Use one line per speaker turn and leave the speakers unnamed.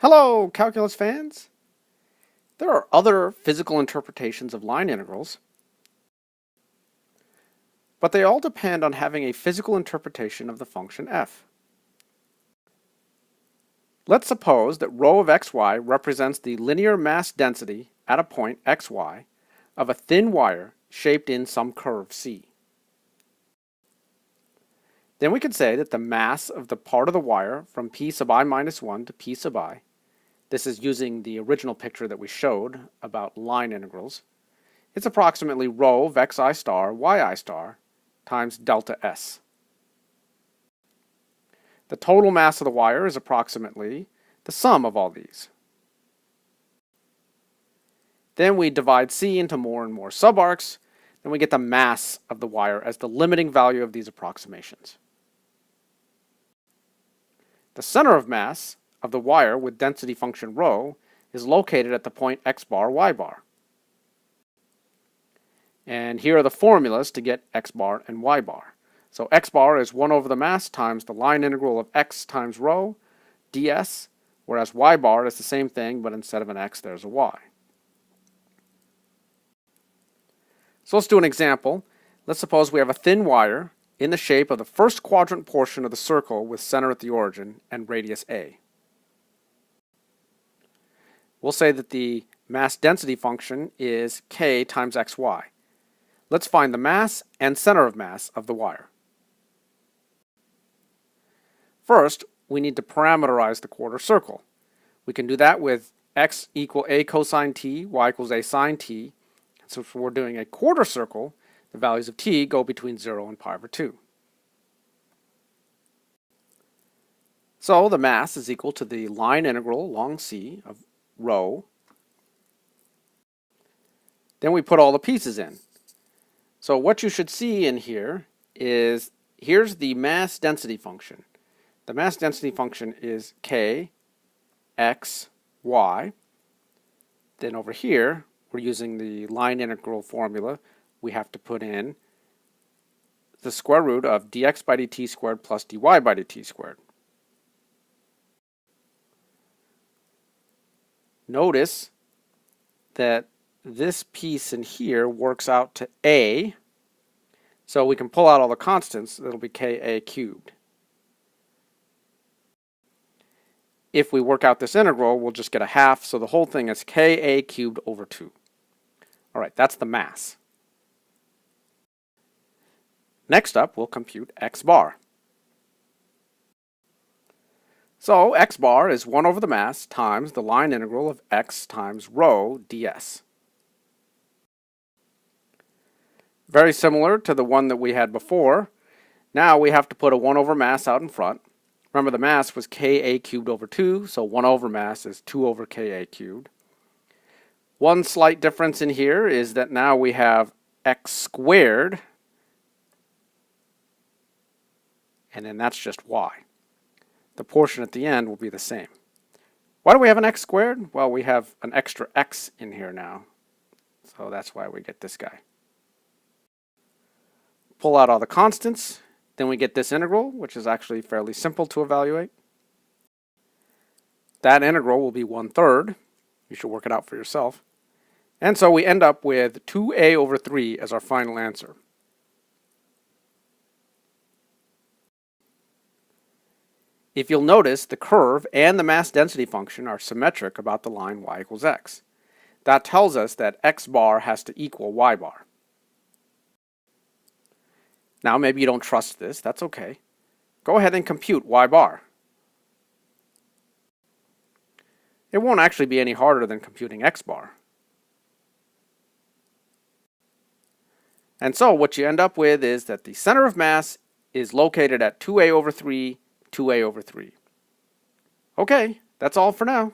Hello, calculus fans! There are other physical interpretations of line integrals, but they all depend on having a physical interpretation of the function f. Let's suppose that rho of xy represents the linear mass density at a point xy of a thin wire shaped in some curve C. Then we could say that the mass of the part of the wire from p sub I minus 1 to p sub I, this is using the original picture that we showed about line integrals, it's approximately rho of xi star yi star times delta s. The total mass of the wire is approximately the sum of all these. Then we divide C into more and more subarcs, then we get the mass of the wire as the limiting value of these approximations. The center of mass of the wire with density function rho is located at the point x bar, y bar. And here are the formulas to get x bar and y bar. So x bar is 1 over the mass times the line integral of x times rho ds, whereas y bar is the same thing, but instead of an x, there's a y. So let's do an example. Let's suppose we have a thin wire in the shape of the first quadrant portion of the circle with center at the origin and radius a. We'll say that the mass density function is k times xy. Let's find the mass and center of mass of the wire. First, we need to parameterize the quarter circle. We can do that with x equal a cosine t, y equals a sine t. So if we're doing a quarter circle, the values of t go between 0 and pi over 2. So the mass is equal to the line integral along C of rho. Then we put all the pieces in. So what you should see in here is, here's the mass density function. The mass density function is k, x, y. Then over here, we're using the line integral formula. We have to put in the square root of dx by dt squared plus dy by dt squared. Notice that this piece in here works out to a, so we can pull out all the constants. It'll be ka cubed. If we work out this integral, we'll just get a half, so the whole thing is ka cubed over 2. All right, that's the mass. Next up, we'll compute x bar. So x bar is 1 over the mass times the line integral of x times rho ds. Very similar to the one that we had before. Now we have to put a 1 over mass out in front. Remember, the mass was ka cubed over 2, so 1 over mass is 2 over ka cubed. One slight difference in here is that now we have x squared, and then that's just y. The portion at the end will be the same. Why do we have an x squared? Well, we have an extra x in here now, so that's why we get this guy. Pull out all the constants, then we get this integral, which is actually fairly simple to evaluate. That integral will be 1/3. You should work it out for yourself. And so we end up with 2a over 3 as our final answer. If you'll notice, the curve and the mass density function are symmetric about the line y equals x. That tells us that x bar has to equal y bar. Now, maybe you don't trust this. That's okay. Go ahead and compute y bar. It won't actually be any harder than computing x bar. And so what you end up with is that the center of mass is located at 2a over 3, 2a over 3. Okay, that's all for now.